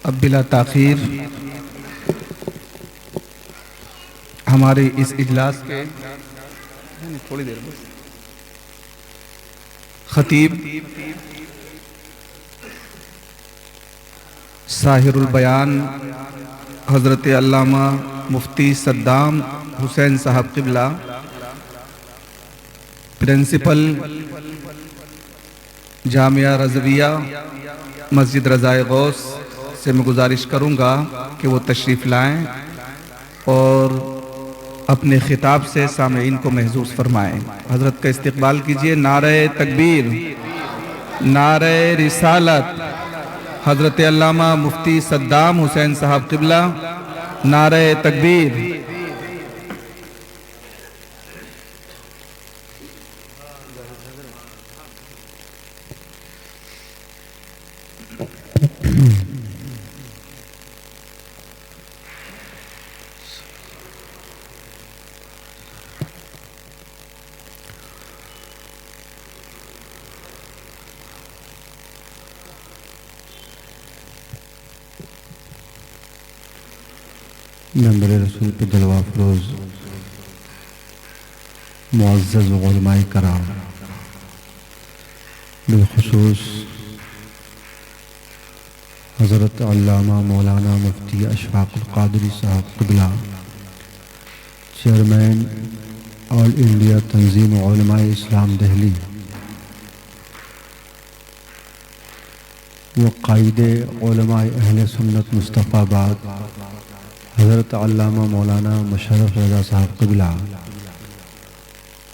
اب بلا تاخیر ہمارے اس اجلاس کے تھوڑی دیر بس خطیب ساحر البیان حضرت علامہ مفتی صدام حسین صاحب قبلہ پرنسپل جامعہ رضویہ مسجد رضائے غوث سے میں گزارش کروں گا کہ وہ تشریف لائیں اور اپنے خطاب سے سامعین کو محظوظ فرمائیں۔ حضرت کا استقبال کیجئے۔ نعرہ تکبیر، نعرہ رسالت، حضرت علامہ مفتی صدام حسین صاحب قبلہ، نعرہ تکبیر۔ ممبر رسول پہ جلوہ افروز معزز علماء کرام، بالخصوص حضرت علامہ مولانا مفتی اشفاق القادری صاحب قبلہ، چیئرمین آل انڈیا تنظیم علماء اسلام دہلی و قائد علماء اہل سنت مصطفیٰ آباد حضرت علامہ مولانا مشرف رضا صاحب قبلہ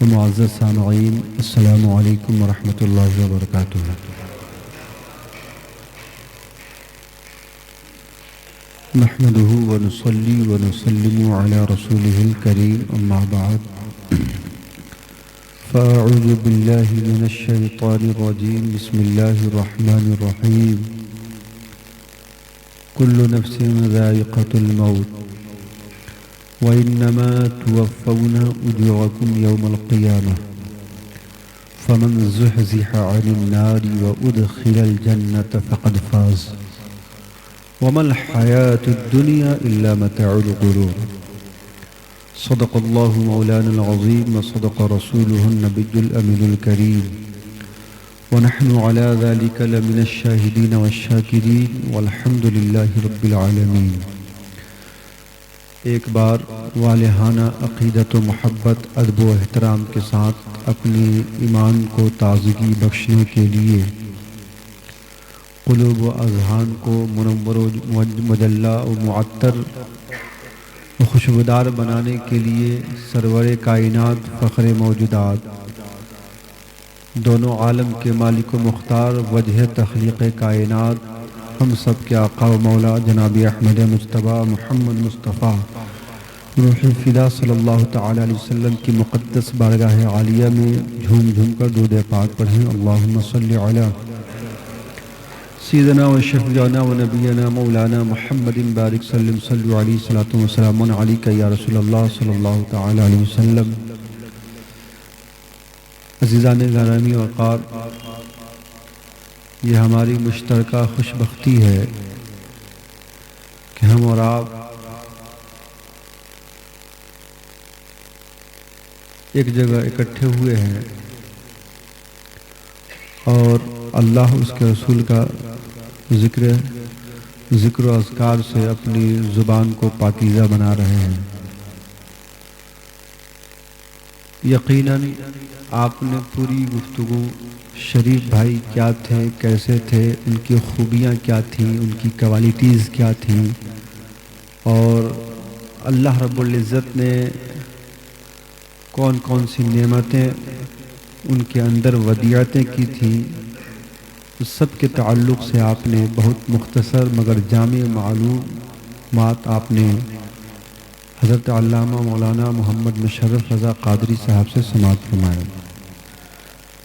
و معزز سامعین، السلام علیکم ورحمۃ اللہ وبرکاتہ۔ نحمده ونصلي ونسلم على رسوله الكريم، اما بعد، فاعوذ بالله من الشيطان الرجيم، بسم الله الرحمن الرحيم، كل نفس ذائقة الموت وإنما توفون أجوركم يوم القيامة فمن زحزح عن النار وأدخل الجنة فقد فاز وما الحياة الدنيا إلا متاع الغرور۔ صدق الله مولانا العظيم وصدق رسوله النبي الأمين الكريم، ونحن على ذلك لمن الشاهدين والشاكرين والحمد لله رب العالمين۔ ایک بار والہانہ عقیدت و محبت، ادب و احترام کے ساتھ اپنے ایمان کو تازگی بخشنے کے لیے، قلوب و اذہان کو منور و مجلہ و معطر و خوشبودار بنانے کے لیے، سرور کائنات فخر موجودات، دونوں عالم کے مالک و مختار، وجہ تخلیق کائنات، ہم سب کے آقا و مولا جناب احمد مجتبیٰ محمد مصطفیٰ روح فدا صلی اللہ تعالی علیہ وسلم کی مقدس بارگاہ عالیہ میں جھوم جھوم کر درود پاک پڑھیں۔ اللہم صلی علی سیدنا و شفیعنا و نبینا مولانا محمد بارک سلم صلی علیہ صلاۃ و سلام علیک یا رسول اللہ صلی اللہ تعالی علیہ وسلم۔ عزیزان گرامی وقار، یہ ہماری مشترکہ خوش بختی ہے کہ ہم اور آپ ایک جگہ اکٹھے ہوئے ہیں اور اللہ اس کے رسول کا ذکر و اذکار سے اپنی زبان کو پاکیزہ بنا رہے ہیں۔ یقیناً آپ نے پوری گفتگو شریف بھائی کیا تھے، کیسے تھے، ان کی خوبیاں کیا تھیں، ان کی کوالٹیز کیا تھیں، اور اللہ رب العزت نے کون کون سی نعمتیں ان کے اندر ودیعتیں کی تھیں، اس سب کے تعلق سے آپ نے بہت مختصر مگر جامع معلومات آپ نے حضرت علامہ مولانا محمد مشرف رضا قادری صاحب سے سماعت فرمایا۔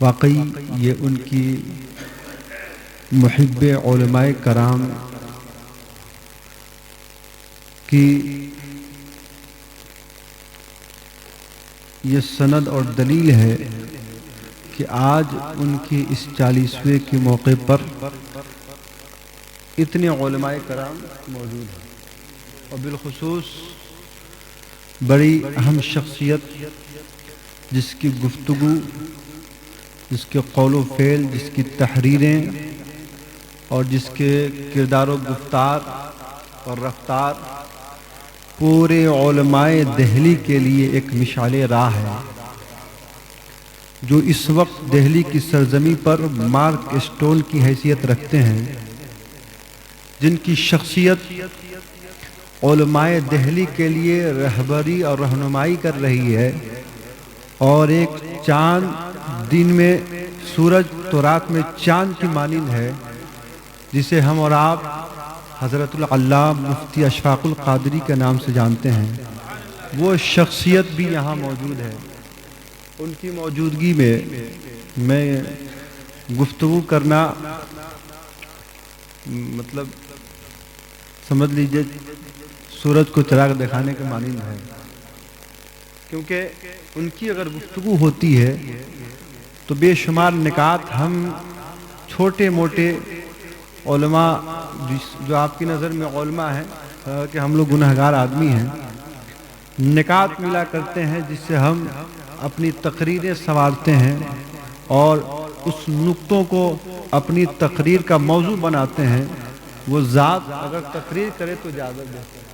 واقعی یہ ان کی محب علماء کرام کی یہ سند اور دلیل ہے کہ آج ان کی اس 40ویں کے موقع پر اتنے علماء کرام موجود ہیں، اور بالخصوص بڑی اہم شخصیت جس کی گفتگو، جس کے قول و فعل، جس کی تحریریں اور جس کے کردار و گفتار اور رفتار پورے علماء دہلی کے لیے ایک مشعل راہ ہے، جو اس وقت دہلی کی سرزمین پر مارک اسٹون کی حیثیت رکھتے ہیں، جن کی شخصیت علماء دہلی کے لیے رہبری اور رہنمائی کر رہی ہے، اور ایک چاند دن میں سورج تو رات میں چاند کی مانند ہے، جسے ہم اور آپ حضرت العلامہ مفتی اشفاق القادری کے نام سے جانتے ہیں، وہ شخصیت بھی یہاں موجود ہے۔ ان کی موجودگی میں گفتگو کرنا مطلب سمجھ لیجئے سورج کو چراغ دکھانے کے مانند ہے، کیونکہ ان کی اگر گفتگو ہوتی ہے تو بے شمار نکات ہم چھوٹے موٹے علماء جو آپ کی نظر میں علماء ہیں کہ ہم لوگ گنہگار آدمی ہیں، نکات ملا کرتے ہیں جس سے ہم اپنی تقریریں سنوارتے ہیں اور اس نقطوں کو اپنی تقریر کا موضوع بناتے ہیں۔ وہ ذات اگر تقریر کرے تو زیادہ بہتر ہے۔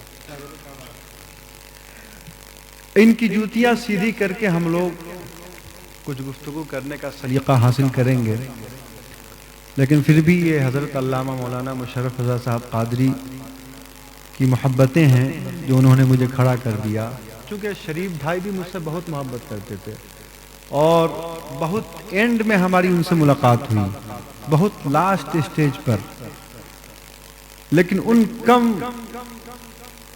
ان کی جوتیاں سیدھی کر کے ہم لوگ کچھ گفتگو کرنے کا سلیقہ حاصل کریں گے، لیکن پھر بھی یہ حضرت علامہ مولانا مشرف رضا صاحب قادری کی محبتیں ہیں جو انہوں نے مجھے کھڑا کر دیا، چونکہ شریف بھائی بھی مجھ سے بہت محبت کرتے تھے، اور بہت اینڈ میں ہماری ان سے ملاقات ہوئی، بہت لاسٹ اسٹیج پر، لیکن ان کم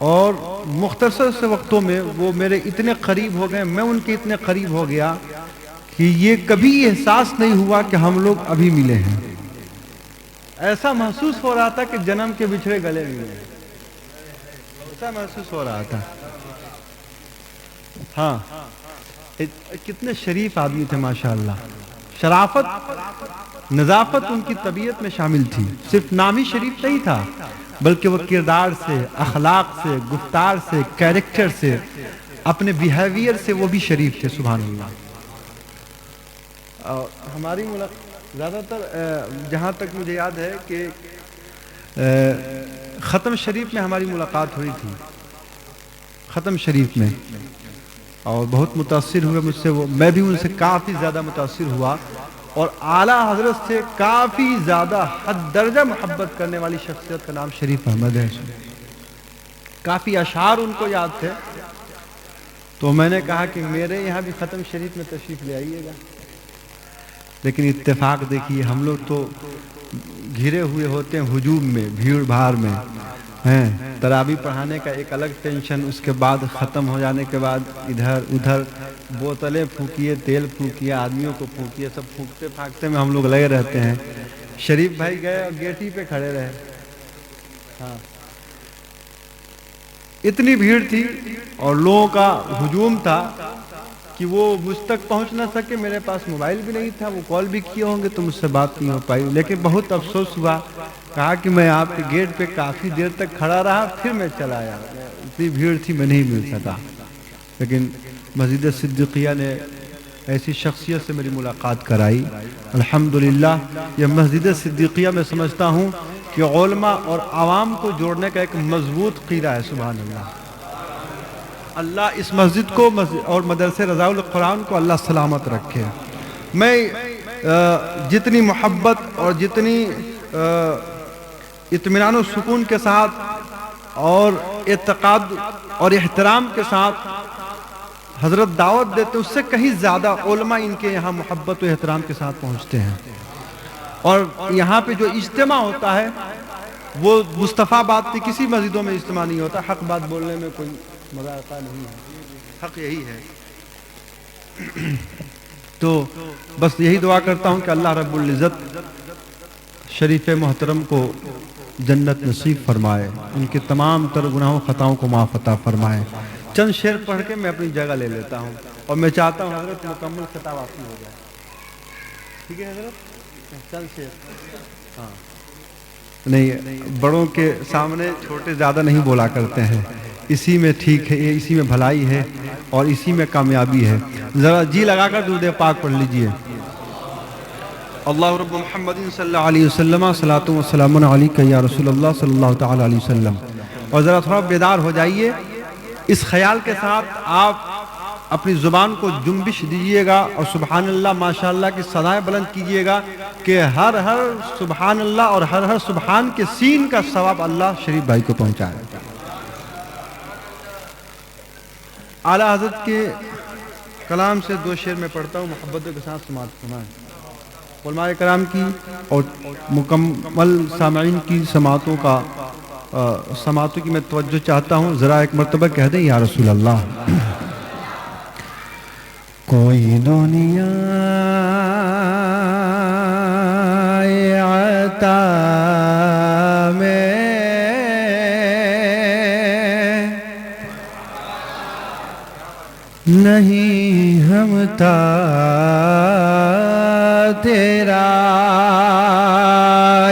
اور مختصر سے وقتوں میں وہ میرے اتنے قریب ہو گئے، میں ان کے اتنے قریب ہو گیا کہ یہ کبھی احساس نہیں ہوا کہ ہم لوگ ابھی ملے ہیں۔ ایسا محسوس ہو رہا تھا کہ جنم کے بچھڑے گلے ملے ہیں، ایسا محسوس ہو رہا تھا۔ ہاں، کتنے شریف آدمی تھے ماشاءاللہ، شرافت، نظافت ان کی طبیعت میں شامل تھی، صرف نام ہی شریف نہیں تھا بلکہ وہ کردار سے، اخلاق سے، گفتار سے، کیریکٹر سے، اپنے بیہیویئر سے وہ بھی شریف تھے، سبحان اللہ۔ ہماری زیادہ تر جہاں تک مجھے یاد ہے کہ ختم شریف میں ہماری ملاقات ہوئی تھی، ختم شریف میں، اور بہت متاثر ہوئے مجھ سے وہ، میں بھی ان سے کافی زیادہ متاثر ہوا، اور اعلیٰ حضرت سے کافی زیادہ حد درجہ محبت کرنے والی شخصیت کا نام شریف احمد ہے۔ کافی اشعار ان کو یاد تھے، تو میں نے کہا کہ میرے یہاں بھی ختم شریف میں تشریف لے آئیے گا، لیکن اتفاق دیکھیے ہم لوگ تو گھرے ہوئے ہوتے ہیں ہجوم میں، بھیڑ بھاڑ میں ہیں، تراویح پڑھانے کا ایک الگ ٹینشن، اس کے بعد ختم ہو جانے کے بعد ادھر ادھر بوتلیں پھونکیے، تیل پھونکیے، آدمیوں کو پھونکیے، سب پھونکتے پھانکتے میں ہم لوگ لگے رہتے ہیں۔ شریف بھائی گئے اور گیٹ ہی پہ کھڑے رہے، ہاں، اتنی بھیڑ تھی اور لوگوں کا ہجوم تھا کہ وہ مجھ تک پہنچ نہ سکے، میرے پاس موبائل بھی نہیں تھا، وہ کال بھی کیے ہوں گے تو مجھ سے بات نہیں ہو پائی، لیکن بہت افسوس ہوا، کہا کہ میں آپ کے گیٹ پہ کافی دیر تک کھڑا رہا، پھر میں چلا آیا، اتنی بھیڑ تھی میں نہیں مل سکا۔ لیکن مسجد صدیقیہ نے ایسی شخصیت سے میری ملاقات کرائی، الحمدللہ۔ یہ مسجد صدیقیہ میں سمجھتا ہوں کہ علماء اور عوام کو جوڑنے کا ایک مضبوط قلعہ ہے، سبحان اللہ۔ اللہ اس مسجد کو اور مدرسے رضاء القرآن کو اللہ سلامت رکھے۔ میں جتنی محبت اور جتنی اطمینان و سکون کے ساتھ اور اعتقاد اور احترام کے ساتھ حضرت دعوت دیتے، اس سے کہیں زیادہ علماء ان کے یہاں محبت و احترام کے ساتھ پہنچتے ہیں، اور یہاں پہ جو اجتماع ہوتا ہے وہ مصطفیٰ بات کی، کسی مسجدوں میں اجتماع نہیں ہوتا، حق بات بولنے میں کوئی مذاقہ نہیں ہے، حق یہی ہے۔ تو بس یہی دعا کرتا ہوں کہ اللہ رب العزت شریف محترم کو جنت نصیب فرمائے، ان کے تمام تر گناہوں خطاؤں کو معاف عطا فرمائے۔ چند شعر پڑھ کے میں اپنی جگہ لے لیتا ہوں، اور میں چاہتا ہوں حضرت مکمل خطاب آپ کی ہو جائے، ٹھیک ہے حضرت؟ چند شعر، ہاں۔ نہیں، بڑوں کے سامنے چھوٹے زیادہ نہیں بولا کرتے ہیں، اسی میں ٹھیک ہے، اسی میں بھلائی ہے اور اسی میں کامیابی ہے۔ ذرا جی لگا کر درود پاک پڑھ لیجئے۔ اللہ رب محمد صلی اللہ علیہ وسلم صلاۃ و سلام علیک یا رسول اللہ صلی اللہ تعالی علیہ وسلم۔ اور ذرا تھوڑا بیدار ہو جائیے، اس خیال کے ساتھ آپ اپنی زبان کو جنبش دیجئے گا اور سبحان اللہ ماشاءاللہ کی صدائیں بلند کیجئے گا کہ ہر ہر سبحان اللہ اور ہر ہر سبحان کے سین کا ثواب اللہ شریف بھائی کو پہنچائے۔ اعلیٰ حضرت کے کلام سے دو شعر میں پڑھتا ہوں، محبتوں کے ساتھ سماعت فرمائیں۔ علماء کرام کی اور مکمل سامعین کی سماعتوں کی میں توجہ چاہتا ہوں، ذرا ایک مرتبہ کہہ دیں یا رسول اللہ۔ کوئی دنیا عطا میں نہیں ہمتا تیرا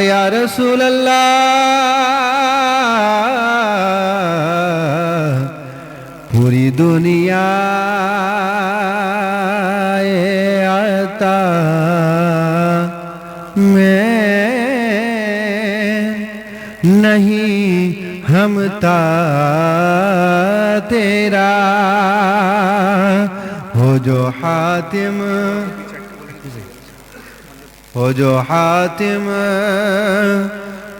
یا رسول اللہ، پوری دنیا عطا میں نہیں ہمتا تیرا، ہو جو حاتم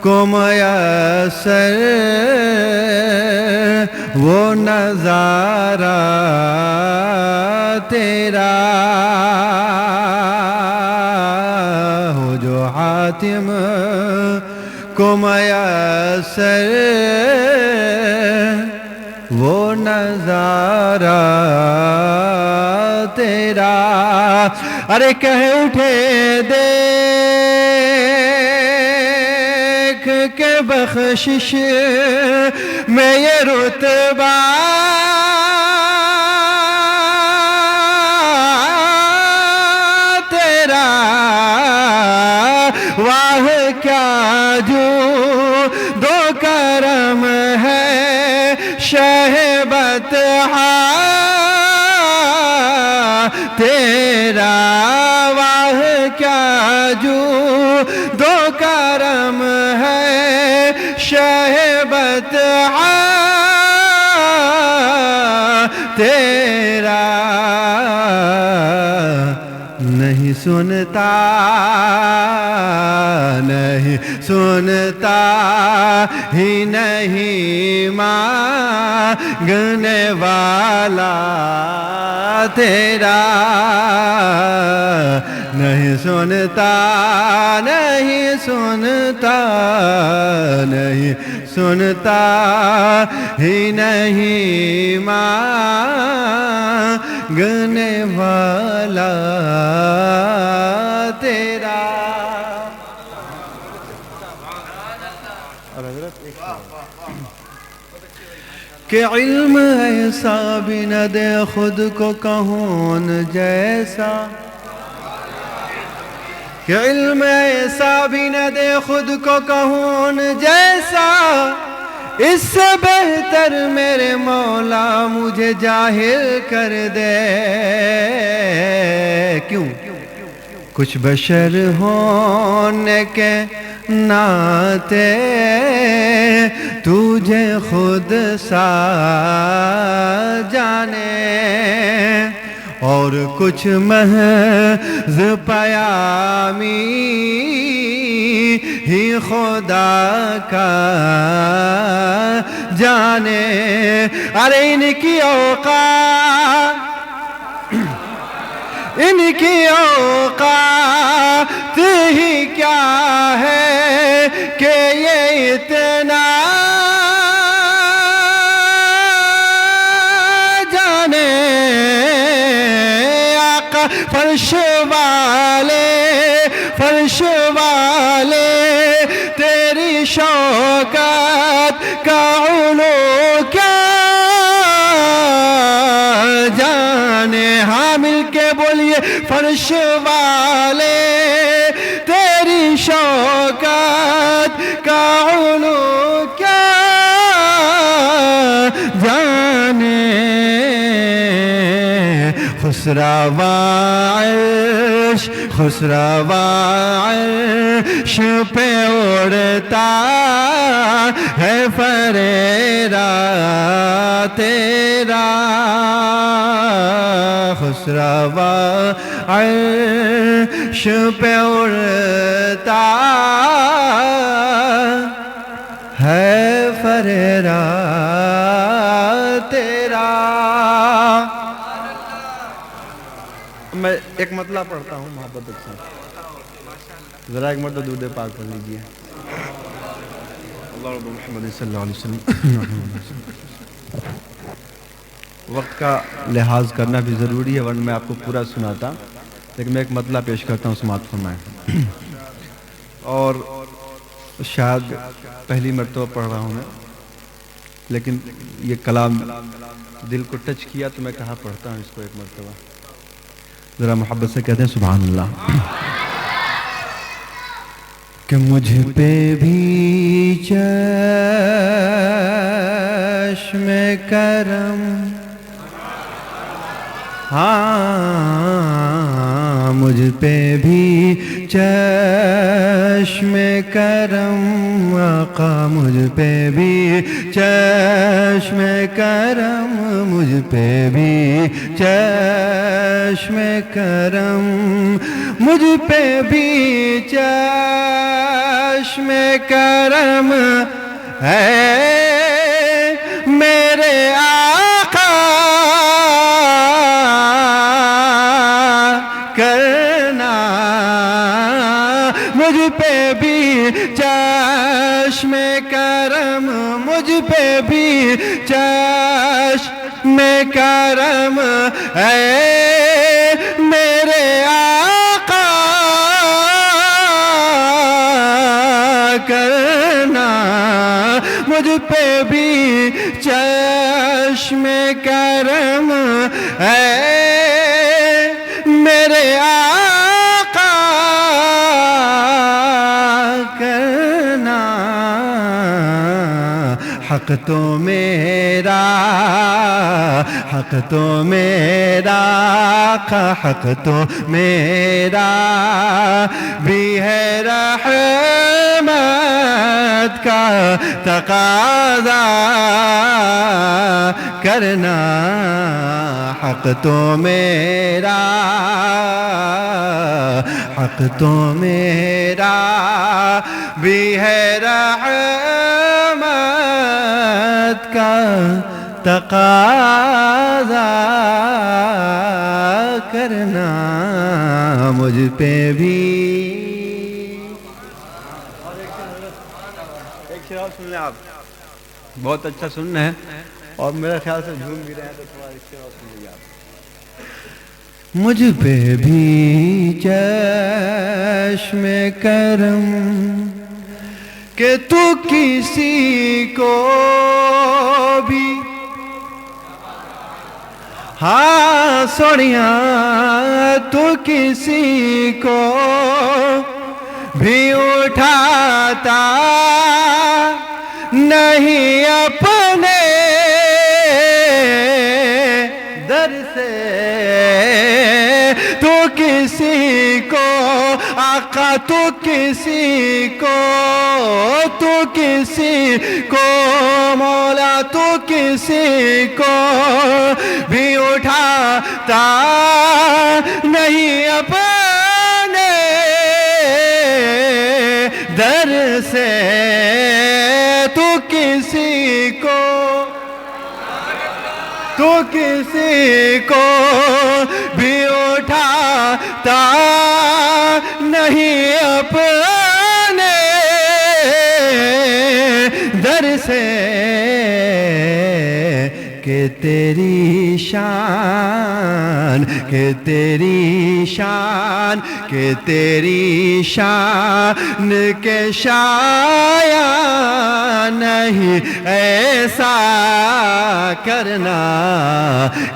کو میسر وہ نظارہ تیرا، ہو جو حاتم کو میسر وہ نظارہ تیرا، ارے کہہ اٹھے دیکھ کے بخشش میں یہ رتبہ تیرا، واہ کیا جو دو کرم ہے شہبت تیرا، واہ کیا جو دو کرم ہے شہبت تیرا، نہیں سنتا ہی نہیں مانگنے والا تیرا، نہیں سنتا ہی نہیں مانگنے والا تیرا۔ کہ علم ایسا بھی نہ دے خود کو کہون جیسا، کہ علم ایسا بھی نہ دے خود کو کہون جیسا، اس سے بہتر میرے مولا مجھے جاہل کر دے، کیوں کچھ بشر ہونے کے ناتے تجھے خود سا جانے، اور کچھ محض پیامی ہی خدا کا جانے، ارے ان کی اوقات ہی کیا ہے کہ یہ اتنا جانے، آقا فرش والے تیری شوکت کا علو کیا جانے، ہاں مل کے بولیے فرش والے تیری شوکت کا بولو کیا جانے خسروا عرش پہ اڑتا ہے فریرا تیرا خسروا عرش پہ اڑتا ہے فریرا تیرا. میں ایک مطلب پڑھتا ہوں محبت کے ساتھ, ذرا ایک مرتبہ درود پاک پڑھ لیجیے. اللہ رب محمد صلی اللہ علیہ وسلم. وقت کا لحاظ کرنا بھی ضروری ہے ورنہ میں آپ کو پورا سناتا, لیکن میں ایک مطلب پیش کرتا ہوں, سماعت فرمائیں. اور شاید پہلی مرتبہ پڑھ رہا ہوں میں, لیکن یہ کلام دل کو ٹچ کیا تو میں کہا پڑھتا ہوں اس کو ایک مرتبہ. ذرا محبت سے کہتے ہیں سبحان اللہ. کہ مجھ پہ بھی چشم کرم, ہاں مجھ پہ بھی چشم کرم, آقا مجھ پہ بھی چشم کرم, مجھ پہ بھی چشم کرم, مجھ پہ بھی چشم کرم ہے میرے آقا کرنا, مجھ پہ بھی چشم کرم, مجھ پہ بھی چشم کرم ہے میرے آقا کرنا, مجھ پہ بھی چشم کرم ہے میرے آقا کرنا. حق تو میرا, حق تو میرا, حق تو میرا بھی ہے رحمت کا تقاضا کرنا. حق تو میرا, حق تو میرا بھی ہے رحمت کا تقاضا کرنا. مجھ پہ بھی ایک شعر سن لیں آپ, بہت اچھا سننا ہے اور میرے خیال سے جھوم بھی رہے ہیں, تو تھوڑا ایک شعر سن لیجیے آپ. مجھ پہ بھی چشم کرم کہ تو کسی کو بھی, ہاں سوڑیاں تو کسی کو بھی اٹھاتا نہیں اپنے در سے, تو کسی کو آقا, تو کسی کو, تو کسی کو مولا, تو کسی کو بھی اٹھاتا نہیں اپنے در سے, تو کسی کو, تو کسی کو بھی اٹھاتا نہیں اپنے در سے, کہ تیری شان, کہ تیری شان, کہ تیری شان کے شایان نہیں ایسا کرنا,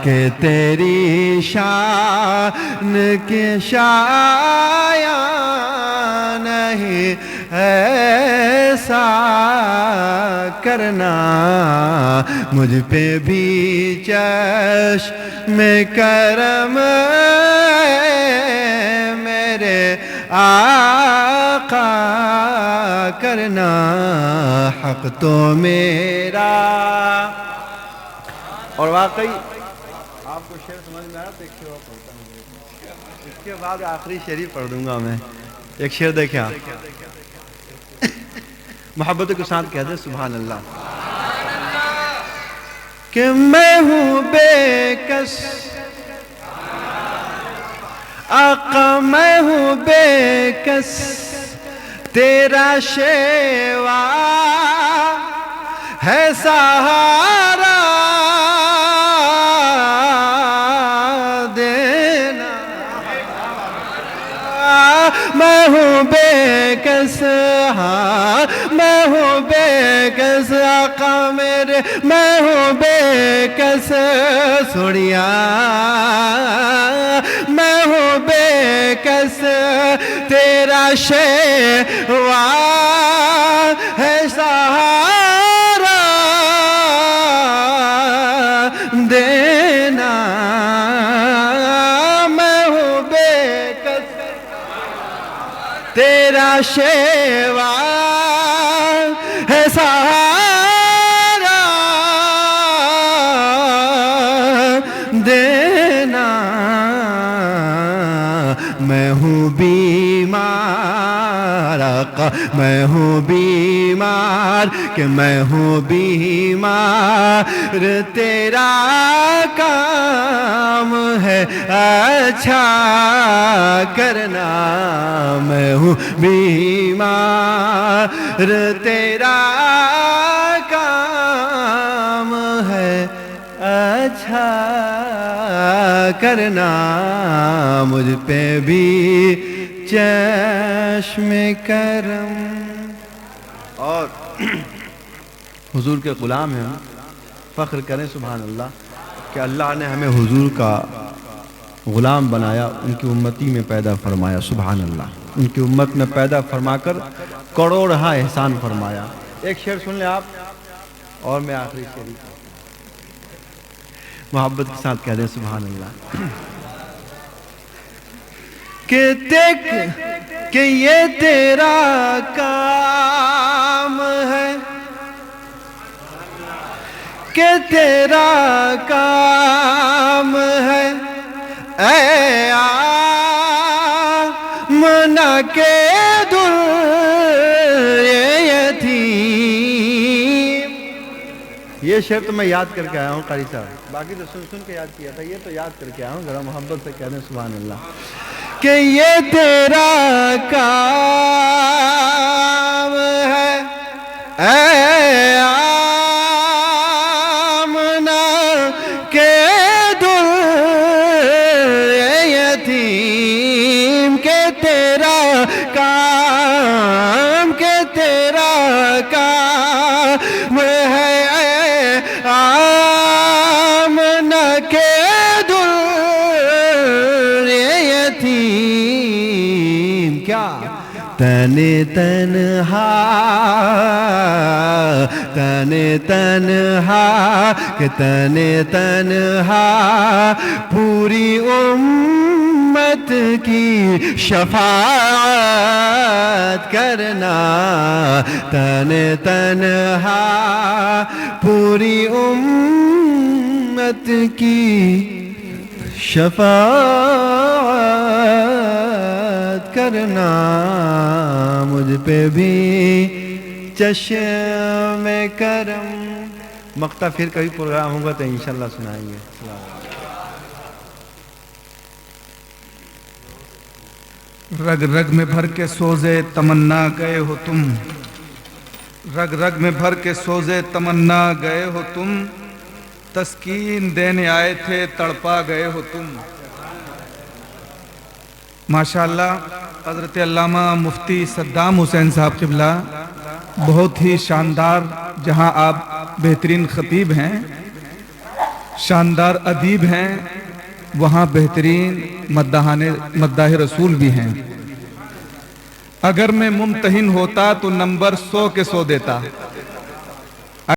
کہ تیری شان کے شایان نہیں ایسا کرنا مجھ پہ بھی چشم کرم میرے آقا کرنا حق تو میرا. اور واقعی آپ کو شعر سمجھ میں آیا تو ایک شعر پڑھتا ہوں, اس کے بعد آخری شعر پڑھ دوں گا میں. ایک شعر دیکھیں آپ, محبت کے ساتھ کہتے ہیں سبحان اللہ. کہ میں ہوں بے کس آقا میں ہوں بے کس تیرا شیوا ہے سہارا دینا. میں ہوں بے کس, ہاں میں ہوں بے کس آقا میرے, میں ہوں بے کس سوڑیا, میں ہوں بے کس تیرا شیوا ہے سہارا دینا. میں ہوں بے کس تیرا شیوا ہے سہارا دینا. میں ہوں بیمار آقا میں ہوں بیمار, کہ میں ہوں بیمار تیرا کام ہے اچھا کرنا. میں ہوں بیمار تیرا کام ہے اچھا کرنا. مجھ پہ بھی چشم کرم. اور حضور کے غلام ہیں, فخر کریں سبحان اللہ کہ اللہ نے ہمیں حضور کا غلام بنایا, ان کی امتی میں پیدا فرمایا. سبحان اللہ, ان کی امت میں پیدا فرما کر کروڑہا احسان فرمایا. ایک شعر سن لیں آپ اور میں آخری شعر محبت کے ساتھ کہہ دیں سبحان اللہ. کہ دیکھ کہ یہ تیرا کام ہے, کہ تیرا کام ہے اے آمنہ کے در یتیم. یہ شعر تو میں یاد کر کے آیا ہوں قاری صاحب, باقی تو سن کے یاد کیا تھا, یہ تو یاد کر کے آیا ہوں. ذرا محبت سے کہہ دیں سبحان اللہ. کہ یہ تیرا کام ہے اے آمنہ کے در یتیم. کہ تیرا کام, کہ تیرا کام ہے اے آمنہ کے تنے تنہا, تنے تنہا, کہ تنے تنہا پوری امت کی شفاعت کرنا. تنے تنہا پوری امت کی شفاعت کرنا. مجھ پہ بھی چشم کرم. مقطع پھر کبھی پروگرام ہوگا تو انشاءاللہ سنائیں گے. رگ رگ میں بھر کے سوزے تمنا گئے ہو تم, رگ رگ میں بھر کے سوزے تمنا گئے ہو تم, تسکین دینے آئے تھے تڑپا گئے ہو تم. ماشاءاللہ حضرت علامہ مفتی صدام حسین صاحب قبلہ بہت ہی شاندار, جہاں آپ بہترین خطیب ہیں, شاندار ادیب ہیں, وہاں بہترین مداح رسول بھی ہیں. اگر میں ممتحن ہوتا تو نمبر 100 کے 100 دیتا